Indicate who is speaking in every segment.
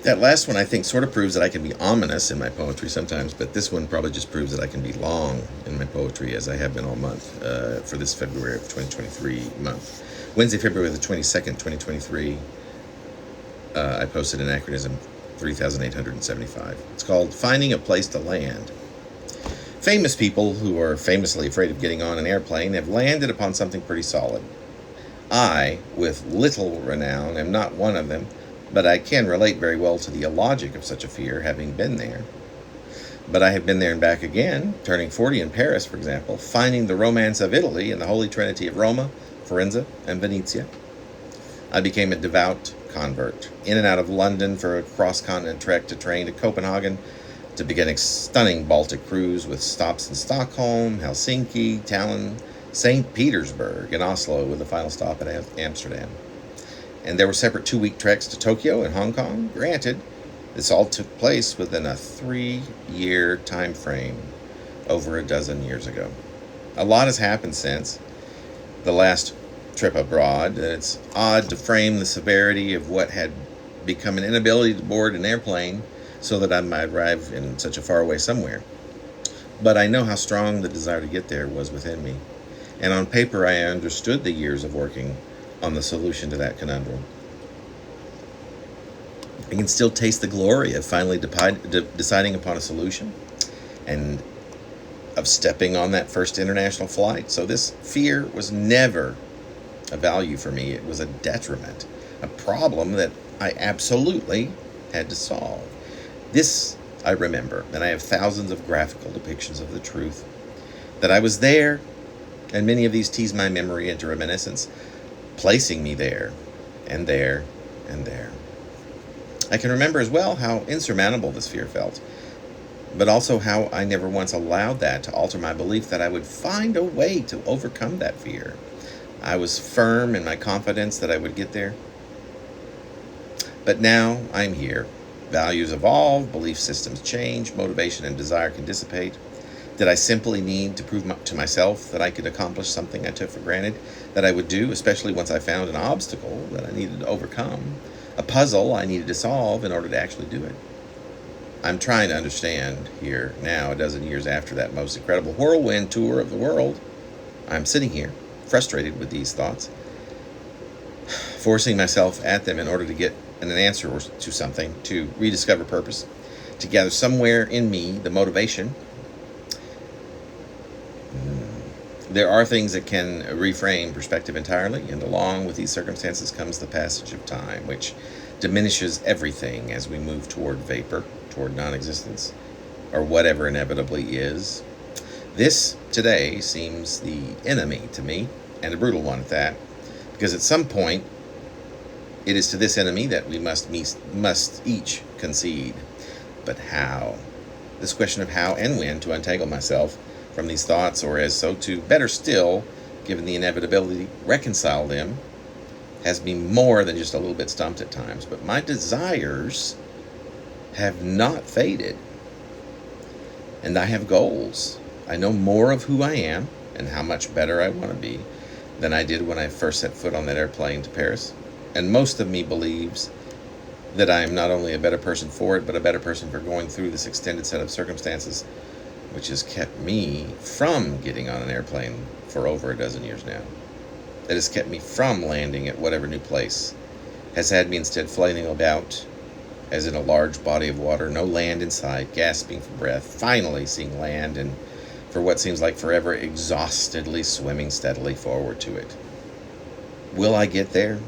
Speaker 1: That last one, I think, sort of proves that I can be ominous in my poetry sometimes, but this one probably just proves that I can be long in my poetry, as I have been all month for this February of 2023 month. Wednesday, February the 22nd, 2023, I posted Anachronism 3875. It's called Finding a Place to Land. Famous people who are famously afraid of getting on an airplane have landed upon something pretty solid. I, with little renown, am not one of them, but I can relate very well to the illogic of such a fear, having been there. But I have been there and back again, turning 40 in Paris, for example, finding the romance of Italy in the Holy Trinity of Roma, Firenze, and Venezia. I became a devout convert, in and out of London for a cross-continent trek to train to Copenhagen, to begin a stunning Baltic cruise with stops in Stockholm, Helsinki, Tallinn, St. Petersburg, and Oslo, with a final stop at Amsterdam. And there were separate 2-week treks to Tokyo and Hong Kong. Granted, this all took place within a 3-year time frame over a dozen years ago. A lot has happened since the last trip abroad, and it's odd to frame the severity of what had become an inability to board an airplane so that I might arrive in such a faraway somewhere. But I know how strong the desire to get there was within me, and on paper I understood the years of working on the solution to that conundrum. I can still taste the glory of finally deciding upon a solution and of stepping on that first international flight. So this fear was never a value for me. It was a detriment, a problem that I absolutely had to solve. This I remember, and I have thousands of graphical depictions of the truth, that I was there, and many of these tease my memory into reminiscence, placing me there, and there, and there. I can remember as well how insurmountable this fear felt, but also how I never once allowed that to alter my belief that I would find a way to overcome that fear. I was firm in my confidence that I would get there. But now I'm here. Values evolve, belief systems change, motivation and desire can dissipate. Did I simply need to prove to myself that I could accomplish something I took for granted that I would do, especially once I found an obstacle that I needed to overcome, a puzzle I needed to solve in order to actually do it? I'm trying to understand here now, a dozen years after that most incredible whirlwind tour of the world. I'm sitting here, frustrated with these thoughts, forcing myself at them in order to get an answer to something, to rediscover purpose, to gather somewhere in me the motivation. There are things that can reframe perspective entirely, and along with these circumstances comes the passage of time, which diminishes everything as we move toward vapor, toward non-existence, or whatever inevitably is. This, today, seems the enemy to me, and a brutal one at that, because at some point, it is to this enemy that we must each concede. But how? This question of how and when to untangle myself from these thoughts, or as so to, better still, given the inevitability, reconcile them, has me more than just a little bit stumped at times. But my desires have not faded, and I have goals. I know more of who I am and how much better I want to be than I did when I first set foot on that airplane to Paris. And most of me believes that I am not only a better person for it, but a better person for going through this extended set of circumstances which has kept me from getting on an airplane for over a dozen years now. That has kept me from landing at whatever new place, has had me instead flailing about as in a large body of water, no land in sight, gasping for breath, finally seeing land, and for what seems like forever, exhaustedly swimming steadily forward to it. Will I get there?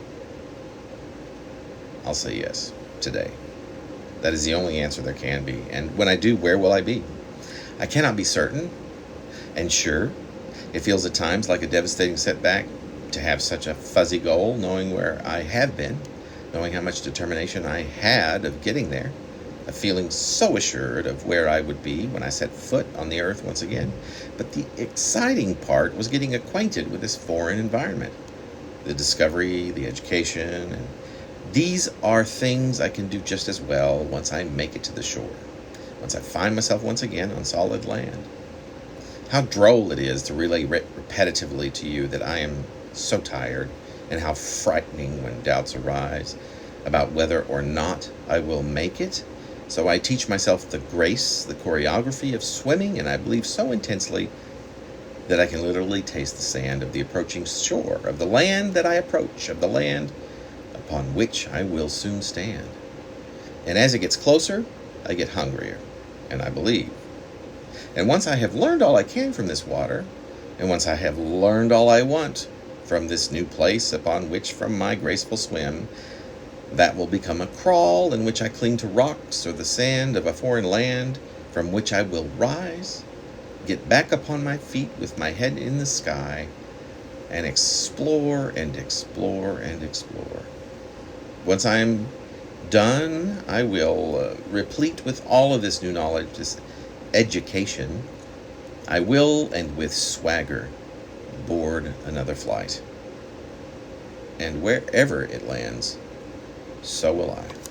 Speaker 1: I'll say yes, today. That is the only answer there can be. And when I do, where will I be? I cannot be certain and sure. It feels at times like a devastating setback to have such a fuzzy goal, knowing where I have been, knowing how much determination I had of getting there, a feeling so assured of where I would be when I set foot on the earth once again. But the exciting part was getting acquainted with this foreign environment, the discovery, the education, and these are things I can do just as well once I make it to the shore, once I find myself once again on solid land. How droll it is to relay repetitively to you that I am so tired, and how frightening when doubts arise. about whether or not I will make it. So I teach myself the grace, the choreography of swimming, and I believe so intensely that I can literally taste the sand of the approaching shore, of the land that I approach, of the land upon which I will soon stand. And as it gets closer, I get hungrier, and I believe. And once I have learned all I can from this water, and once I have learned all I want from this new place upon which from my graceful swim, that will become a crawl in which I cling to rocks or the sand of a foreign land, from which I will rise, get back upon my feet with my head in the sky, and explore and explore and explore. Once I am done, I will, replete with all of this new knowledge, this education, I will, and with swagger, board another flight. And wherever it lands, so will I.